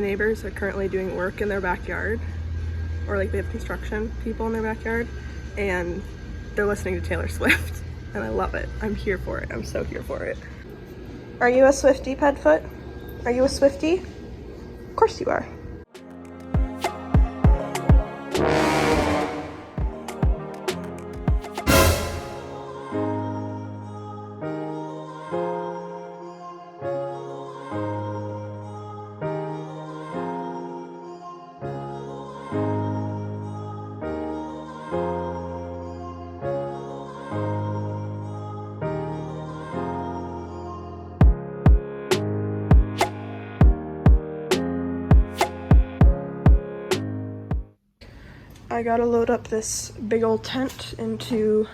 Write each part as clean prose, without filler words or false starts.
neighbors are currently doing work in their backyard, or like they have construction people in their backyard, and they're listening to Taylor Swift, and I love it. I'm here for it. I'm so here for it. Are you a Swiftie, Pedfoot? Are you a Swiftie? Of course you are. I gotta load up this big old tent into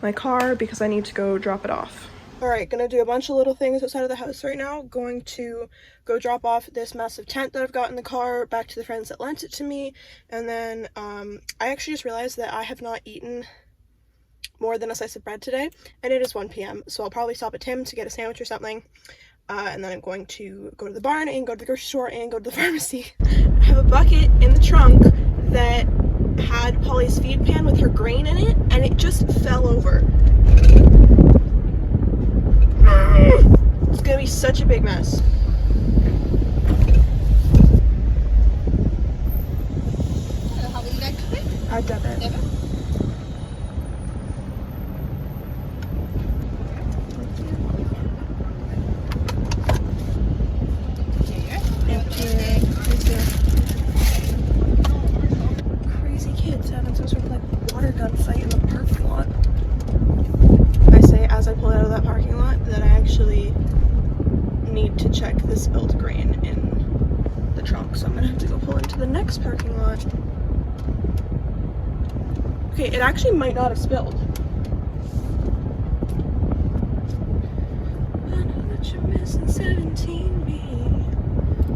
my car because I need to go drop it off. All right, gonna do a bunch of little things outside of the house right now. Going to go drop off this massive tent that I've got in the car back to the friends that lent it to me. And then I actually just realized that I have not eaten more than a slice of bread today, and it is 1 p.m. So I'll probably stop at Tim's to get a sandwich or something. And then I'm going to go to the barn and go to the grocery store and go to the pharmacy. I have a bucket in the trunk that had Polly's feed pan with her grain in it, and it just fell over. It's gonna be such a big mess. How would you like to pay? I debit. Debit? Crazy kids having some sort of like water gun fight in the parking lot. I say as I pull out of that parking lot that I actually need to check the spilled grain in the trunk, so I'm gonna have to go pull into the next parking lot. Okay, it actually might not have spilled. I know that you're missing 17-me.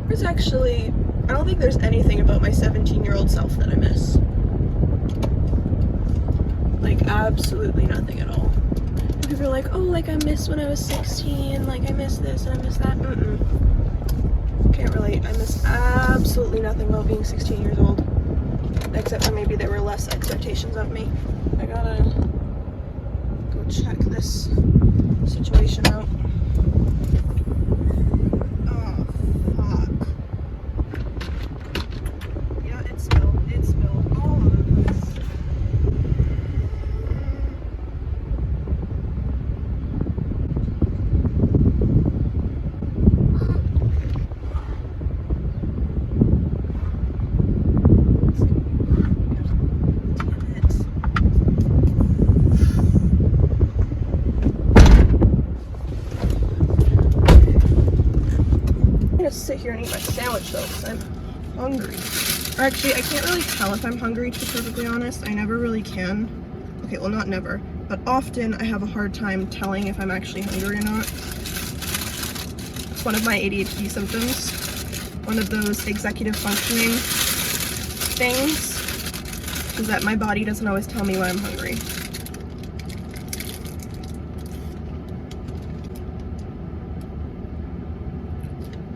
There's actually, I don't think there's anything about my 17-year-old self that I miss. Like, absolutely nothing at all. And people are like, oh, like I miss when I was 16, like I miss this and I miss that. Can't relate. I miss absolutely nothing about being 16 years old. Except for maybe there were less expectations of me. I gotta go check this situation out. Oh, fuck. Yeah, it spilled. It spilled all over the place. Sit here and eat my sandwich though because I'm hungry. Or actually, I can't really tell if I'm hungry, to be perfectly honest. I never really can. Okay, well, not never, but often I have a hard time telling if I'm actually hungry or not. It's one of my ADHD symptoms. One of those executive functioning things is that my body doesn't always tell me when I'm hungry.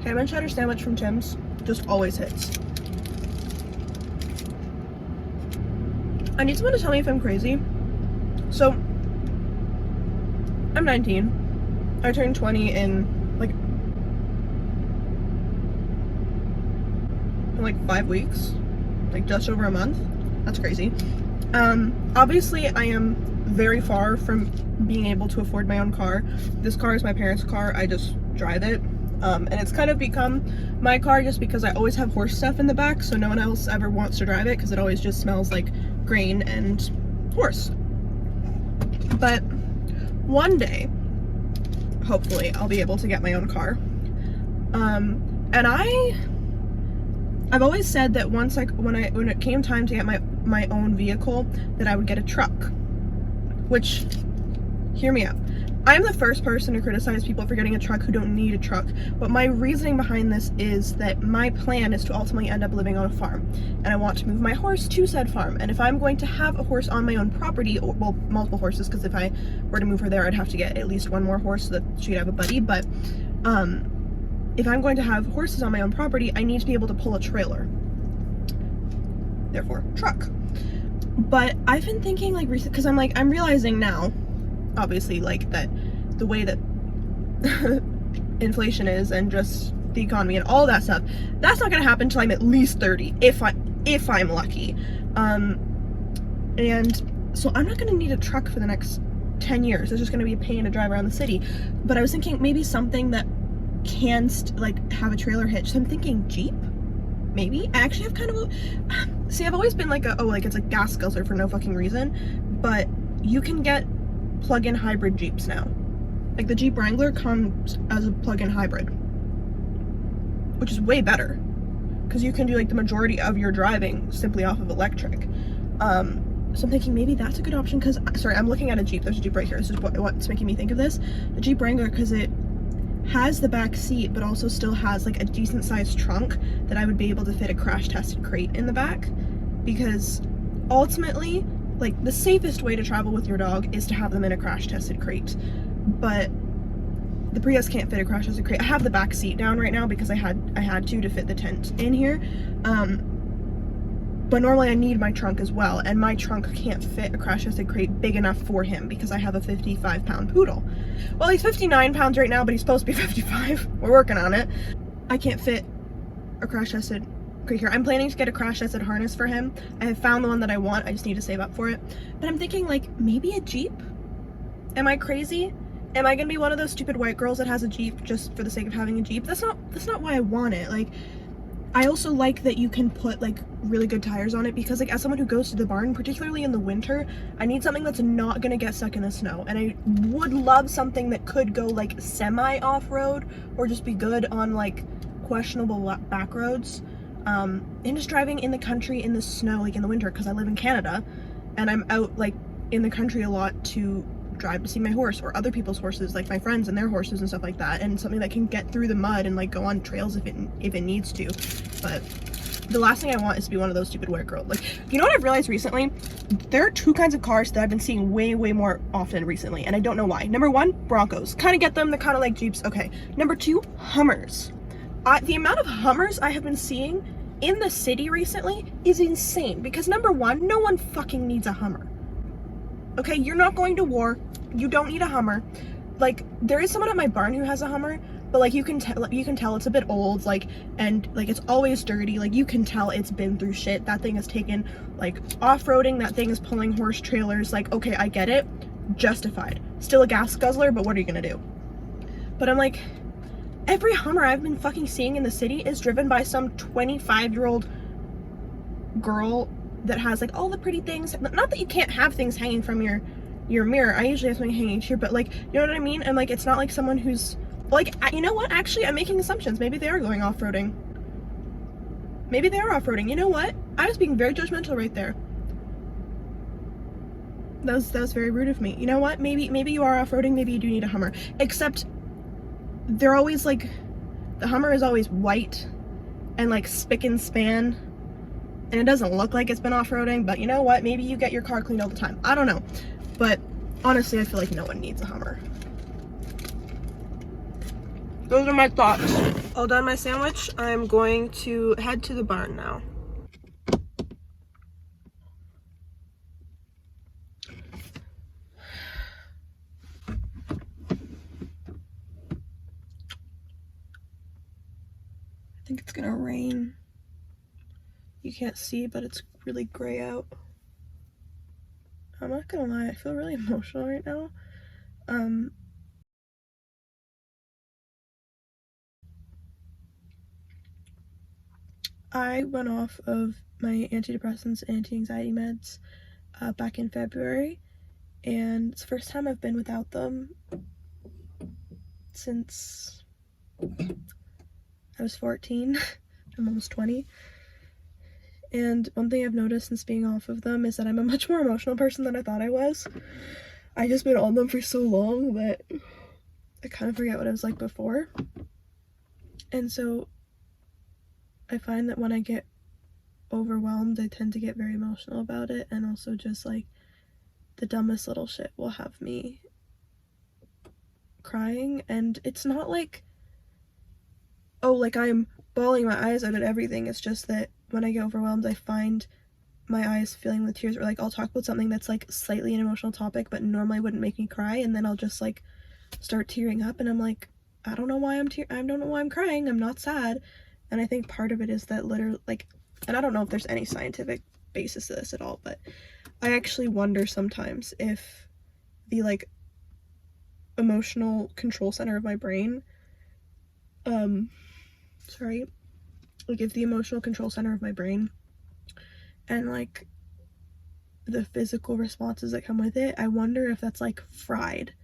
Ham and cheddar sandwich from Tim's just always hits. I need someone to tell me if I'm crazy. So, I'm 19. I turned 20 in like 5 weeks. Like just over a month. That's crazy. Obviously I am very far from being able to afford my own car. This car is my parents' car. I just drive it. And it's kind of become my car just because I always have horse stuff in the back, so no one else ever wants to drive it because it always just smells like grain and horse. But one day, hopefully, I'll be able to get my own car. And I've always said that once when it came time to get my own vehicle, that I would get a truck. Which, hear me out. I'm the first person to criticize people for getting a truck who don't need a truck, but my reasoning behind this is that my plan is to ultimately end up living on a farm, and I want to move my horse to said farm. And if I'm going to have a horse on my own property, or, well, multiple horses, because if I were to move her there, I'd have to get at least one more horse so that she'd have a buddy, but if I'm going to have horses on my own property, I need to be able to pull a trailer. Therefore, truck. But I've been thinking like recently, because I'm realizing now, obviously, like that the way that inflation is and just the economy and all that stuff, that's not gonna happen until I'm at least 30, if I'm lucky. And so I'm not gonna need a truck for the next 10 years. It's just gonna be a pain to drive around the city. But I was thinking maybe something that can like have a trailer hitch. So I'm thinking Jeep, maybe. I actually have kind of a, see, I've always been like it's a gas guzzler for no fucking reason, but you can get plug-in hybrid Jeeps now. Like the Jeep Wrangler comes as a plug-in hybrid, which is way better because you can do like the majority of your driving simply off of electric. So I'm thinking maybe that's a good option because, sorry, I'm looking at a Jeep. There's a Jeep right here. This is what's making me think of this. The Jeep Wrangler, because it has the back seat, but also still has like a decent sized trunk that I would be able to fit a crash tested crate in the back. Because ultimately, like the safest way to travel with your dog is to have them in a crash tested crate. But the Prius can't fit a crash tested crate. I have the back seat down right now because I had to fit the tent in here. But normally I need my trunk as well, and my trunk can't fit a crash tested crate big enough for him because I have a 55-pound poodle. Well, he's 59 pounds right now, but he's supposed to be 55. We're working on it. I can't fit a crash tested crate here. I'm planning to get a crash tested harness for him. I have found the one that I want. I just need to save up for it. But I'm thinking like maybe a Jeep? Am I crazy? Am I gonna be one of those stupid white girls that has a Jeep just for the sake of having a Jeep? That's not why I want it. Like, I also like that you can put like really good tires on it because like as someone who goes to the barn, particularly in the winter, I need something that's not gonna get stuck in the snow. And I would love something that could go like semi off-road or just be good on like questionable back roads. And just driving in the country in the snow, like in the winter, because I live in Canada and I'm out like in the country a lot to drive to see my horse or other people's horses, like my friends and their horses and stuff like that, and something that can get through the mud and like go on trails if it needs to. But the last thing I want is to be one of those stupid white girls. Like, you know what I've realized recently? There are two kinds of cars that I've been seeing way more often recently, and I don't know why. Number one, Broncos. Kind of get them, they're kind of like Jeeps, okay. Number two, Hummers. The amount of Hummers I have been seeing in the city recently is insane because number one, no one fucking needs a Hummer. Okay, you're not going to war. You don't need a Hummer. Like, there is someone at my barn who has a Hummer, but like you can tell it's a bit old, like, and like it's always dirty. Like you can tell it's been through shit. That thing is taken like off-roading. That thing is pulling horse trailers. Like, okay, I get it. Justified. Still a gas guzzler, but what are you gonna do? But I'm like, every Hummer I've been fucking seeing in the city is driven by some 25-year-old girl that has like all the pretty things. Not that you can't have things hanging from your mirror. I usually have something hanging here, but like, you know what I mean? And like, it's not like someone who's like, you know what? Actually, I'm making assumptions. Maybe they are going off-roading. Maybe they are off-roading. You know what? I was being very judgmental right there. That was very rude of me. You know what? Maybe you are off-roading. Maybe you do need a Hummer. Except they're always like, the Hummer is always white and like spick and span. And it doesn't look like it's been off-roading, but you know what? Maybe you get your car cleaned all the time. I don't know. But honestly, I feel like no one needs a Hummer. Those are my thoughts. All done my sandwich. I'm going to head to the barn now. I think it's gonna rain. You can't see, but it's really gray out. I'm not gonna lie, I feel really emotional right now. I went off of my antidepressants and anti-anxiety meds back in February, and it's the first time I've been without them since I was 14. I'm almost 20. And one thing I've noticed since being off of them is that I'm a much more emotional person than I thought I was. I just been on them for so long that I kind of forget what I was like before. And so I find that when I get overwhelmed, I tend to get very emotional about it, and also just like the dumbest little shit will have me crying. And it's not like oh, like I'm bawling my eyes out at everything. It's just that when I get overwhelmed, I find my eyes filling with tears, or like I'll talk about something that's like slightly an emotional topic but normally wouldn't make me cry, and then I'll just like start tearing up, and I'm like, I don't know why I don't know why I'm crying. I'm not sad. And I think part of it is that literally, like, and I don't know if there's any scientific basis to this at all, but I actually wonder sometimes if the like emotional control center of my brain, like if the emotional control center of my brain and like the physical responses that come with it, I wonder if that's like fried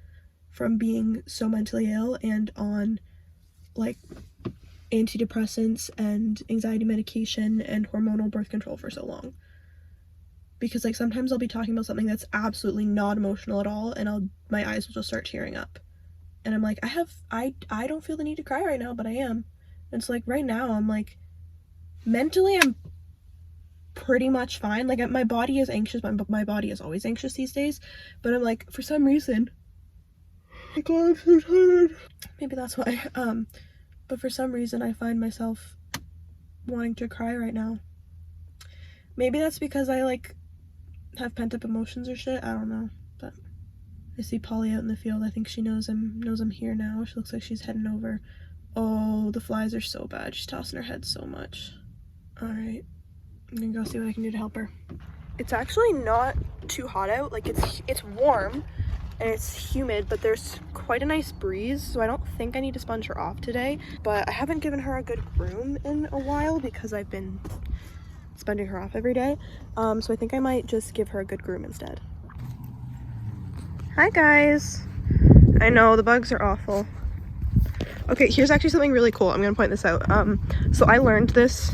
from being so mentally ill and on like antidepressants and anxiety medication and hormonal birth control for so long. Because like sometimes I'll be talking about something that's absolutely not emotional at all, and my eyes will just start tearing up, and I'm like, I don't feel the need to cry right now, but I am. And it's like right now I'm like, mentally I'm pretty much fine. Like my body is anxious. My body is always anxious these days, but I'm like, for some reason, oh my god, I'm so tired. Maybe that's why. But for some reason I find myself wanting to cry right now. Maybe that's because I like have pent up emotions or shit. I don't know. But I see Polly out in the field. I think she knows I'm here now. She looks like she's heading over. Oh, the flies are so bad. She's tossing her head so much. Alright. I'm gonna go see what I can do to help her. It's actually not too hot out. Like it's warm and it's humid, but there's quite a nice breeze, so I don't think I need to sponge her off today. But I haven't given her a good groom in a while because I've been sponging her off every day. So I think I might just give her a good groom instead. Hi guys. I know the bugs are awful. Okay, here's actually something really cool. I'm gonna point this out. So I learned this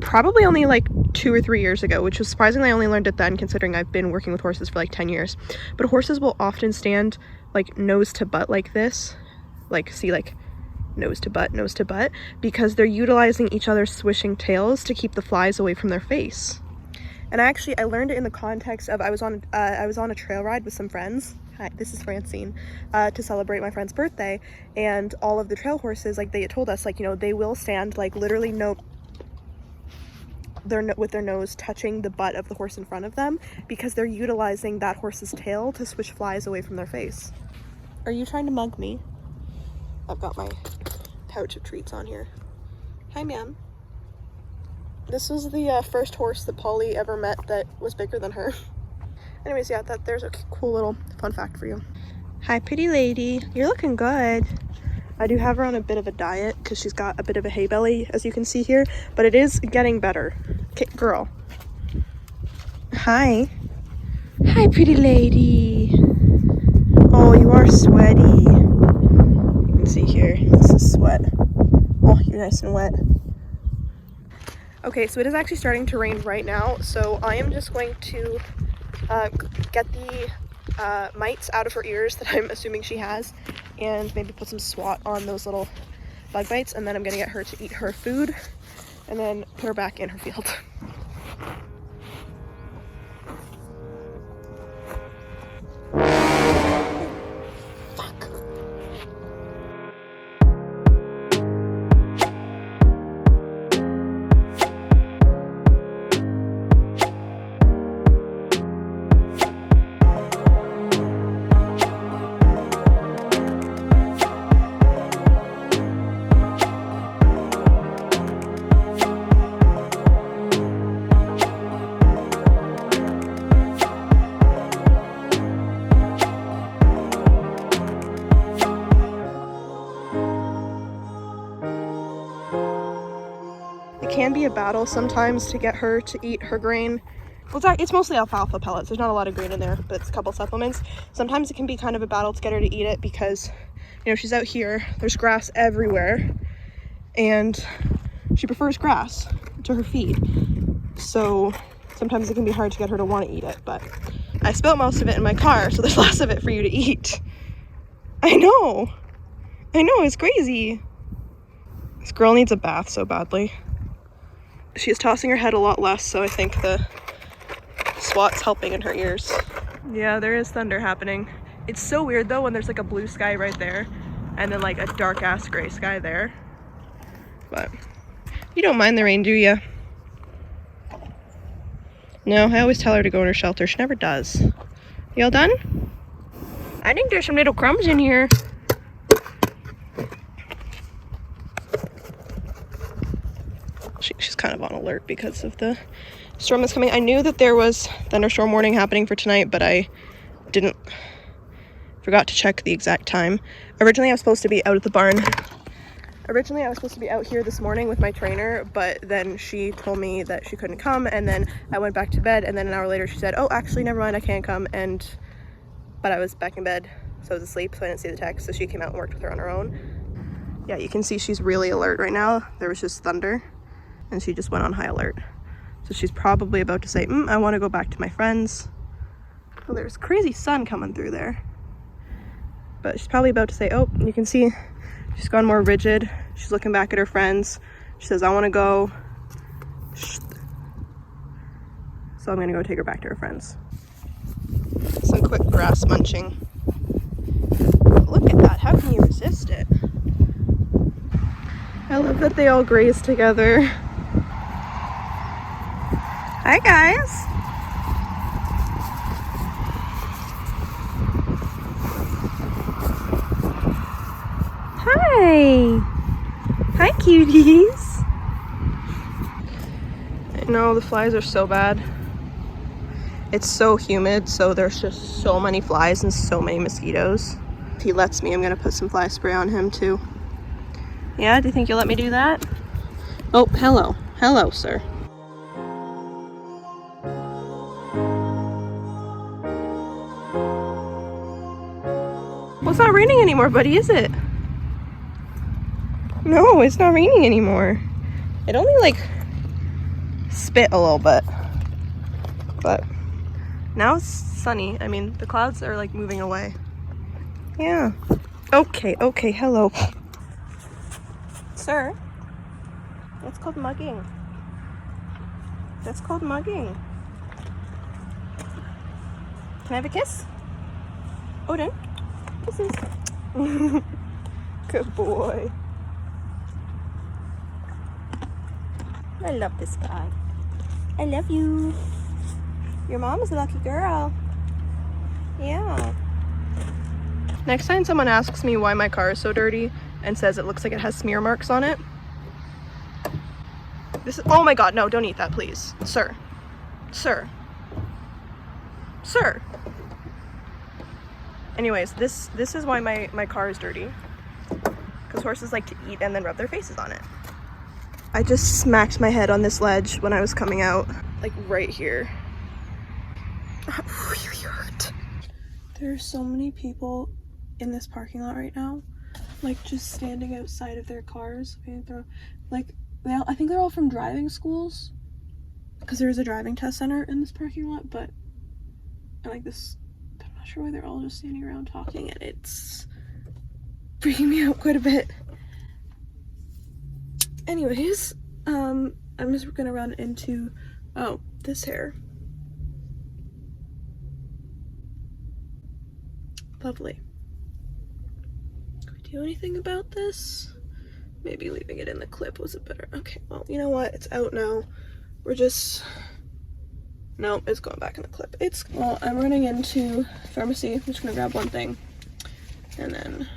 probably only like 2 or 3 years ago, which was surprisingly I only learned it then considering I've been working with horses for like 10 years. But horses will often stand like nose to butt like this. Like, see, like nose to butt, because they're utilizing each other's swishing tails to keep the flies away from their face. And I learned it in the context of I was on a trail ride with some friends. Hi, this is Francine, to celebrate my friend's birthday, and all of the trail horses, like they had told us, like, you know, they will stand like literally with their nose touching the butt of the horse in front of them, because they're utilizing that horse's tail to swish flies away from their face. Are you trying to mug me? I've got my pouch of treats on here. Hi, ma'am. This was the first horse that Polly ever met that was bigger than her. Anyways, yeah, there's a cool little fun fact for you. Hi, pretty lady. You're looking good. I do have her on a bit of a diet because she's got a bit of a hay belly, as you can see here, but it is getting better. Okay, girl. Hi. Hi, pretty lady. Oh, you are sweaty. You can see here, this is sweat. Oh, you're nice and wet. Okay, so it is actually starting to rain right now, so I am just going to get the mites out of her ears that I'm assuming she has, and maybe put some swat on those little bug bites, and then I'm gonna get her to eat her food and then put her back in her field. It can be a battle sometimes to get her to eat her grain. Well, it's mostly alfalfa pellets. There's not a lot of grain in there, but it's a couple supplements. Sometimes it can be kind of a battle to get her to eat it because, you know, she's out here, there's grass everywhere, and she prefers grass to her feed. So sometimes it can be hard to get her to want to eat it, but I spilled most of it in my car, so there's less of it for you to eat. I know, it's crazy. This girl needs a bath so badly. She is tossing her head a lot less, so I think the swat's helping in her ears. Yeah, there is thunder happening. It's so weird though when there's like a blue sky right there and then like a dark ass gray sky there. But you don't mind the rain, do you? No, I always tell her to go in her shelter. She never does. You all done? I think there's some little crumbs in here. She's kind of on alert because of the storm that's coming. I knew that there was thunderstorm warning happening for tonight, but I forgot to check the exact time. Originally, I was supposed to be out at the barn. Originally, I was supposed to be out here this morning with my trainer, but then she told me that she couldn't come, and then I went back to bed, and then an hour later she said, oh, actually, never mind, I can't come, but I was back in bed, so I was asleep, so I didn't see the text, so she came out and worked with her on her own. Yeah, you can see she's really alert right now. There was just thunder, and she just went on high alert. So she's probably about to say, I want to go back to my friends. Oh, there's crazy sun coming through there. But she's probably about to say, oh, you can see she's gone more rigid. She's looking back at her friends. She says, I want to go. So I'm going to go take her back to her friends. Some quick grass munching. Look at that. How can you resist it? I love that they all graze together. Hi, guys. Hi. Hi, cuties. I know the flies are so bad. It's so humid, so there's just so many flies and so many mosquitoes. If he lets me, I'm gonna put some fly spray on him too. Yeah, do you think you'll let me do that? Oh, hello. Hello, sir. Well, it's not raining anymore, buddy, is it? No, it's not raining anymore. It only like spit a little bit, but now it's sunny. I mean, the clouds are like moving away. Yeah. Okay, hello. Sir, that's called mugging. That's called mugging. Can I have a kiss? Odin, kisses. Good boy. I love this guy. I love you. Your mom is a lucky girl. Yeah. Next time someone asks me why my car is so dirty and says it looks like it has smear marks on it. Oh my god, no, don't eat that, please. Sir. Sir. Sir. Anyways, this is why my car is dirty. Because horses like to eat and then rub their faces on it. I just smacked my head on this ledge when I was coming out. Like right here. That really hurt. There are so many people in this parking lot right now. Like just standing outside of their cars. I think they're all from driving schools. Because there is a driving test center in this parking lot, but I'm not sure why they're all just standing around talking, and it's freaking me out quite a bit. Anyways, I'm just gonna run into, this hair. Lovely. Can we do anything about this? Maybe leaving it in the clip was a better, okay, well, you know what, it's out now. No, it's going back in the clip. Well, I'm running into pharmacy. I'm just gonna grab one thing. And then,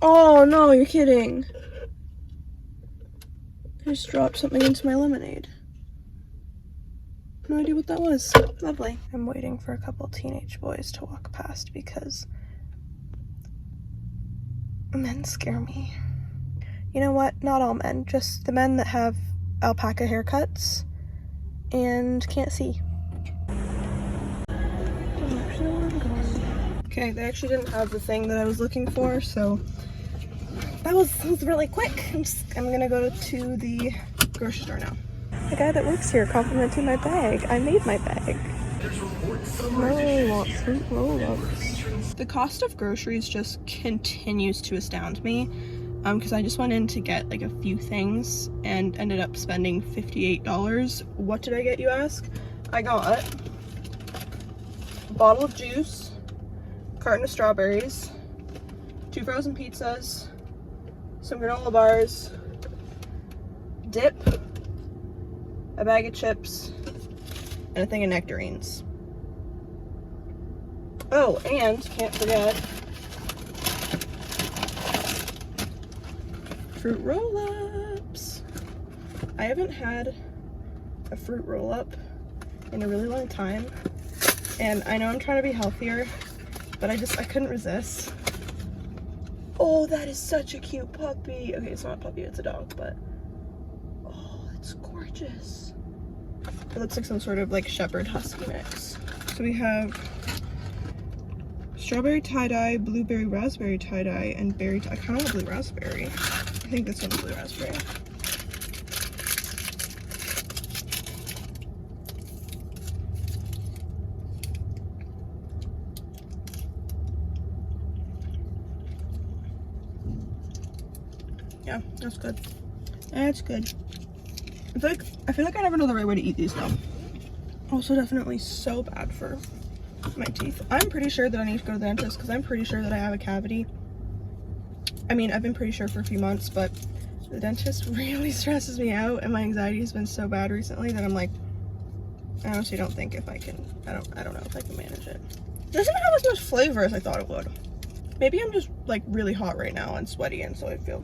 oh no, you're kidding. I just dropped something into my lemonade. No idea what that was. Lovely. I'm waiting for a couple teenage boys to walk past because men scare me. You know what? Not all men, just the men that have alpaca haircuts and can't see. Okay, they actually didn't have the thing that I was looking for, so that was really quick. I'm gonna go to the grocery store now. The guy that works here complimenting my bag. I made my bag. Sweet roll-ups. The cost of groceries just continues to astound me. Because I just went in to get like a few things and ended up spending $58. What did I get, you ask? I got a bottle of juice, carton of strawberries, 2 frozen pizzas, some granola bars, dip, a bag of chips, and a thing of nectarines. Oh, and can't forget fruit roll-ups. I haven't had a fruit roll-up in a really long time, and I know I'm trying to be healthier, but I couldn't resist. Oh, that is such a cute puppy. Okay, it's not a puppy, it's a dog, but oh, it's gorgeous. It looks like some sort of like shepherd husky mix. So we have strawberry tie-dye, blueberry raspberry tie-dye, and berry I kind of want blue raspberry. I think this one's blue raspberry. Yeah, that's good. That's good. I feel like I never know the right way to eat these though. Also definitely so bad for my teeth. I'm pretty sure that I need to go to the dentist because I'm pretty sure that I have a cavity. I mean, I've been pretty sure for a few months, but the dentist really stresses me out, and my anxiety has been so bad recently that I'm like, I honestly don't think if I can, I don't know if I can manage it. It doesn't have as much flavor as I thought it would. Maybe I'm just like really hot right now and sweaty, and so I feel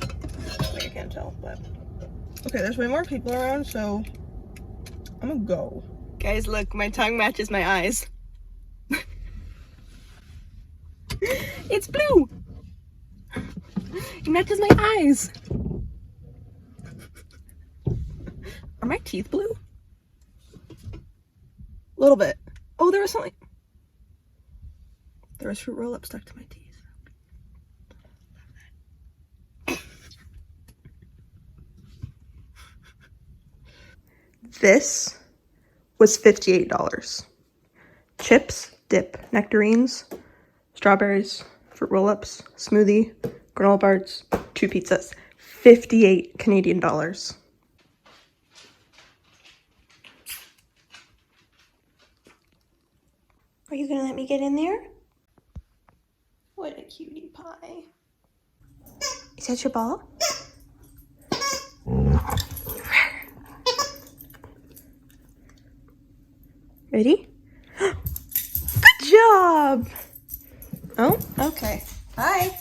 like I can't tell, but. Okay, there's way more people around, so I'm gonna go. Guys, look, my tongue matches my eyes. It's blue! It matches my eyes. Are my teeth blue? A little bit. Oh, there was something. There was fruit roll-up stuck to my teeth. This was $58. Chips, dip, nectarines, strawberries, fruit roll-ups, smoothie, granola bars, 2 pizzas. 58 Canadian dollars. Are you gonna let me get in there? What a cutie pie. Is that your ball? Ready? Good job! Oh, okay. Hi.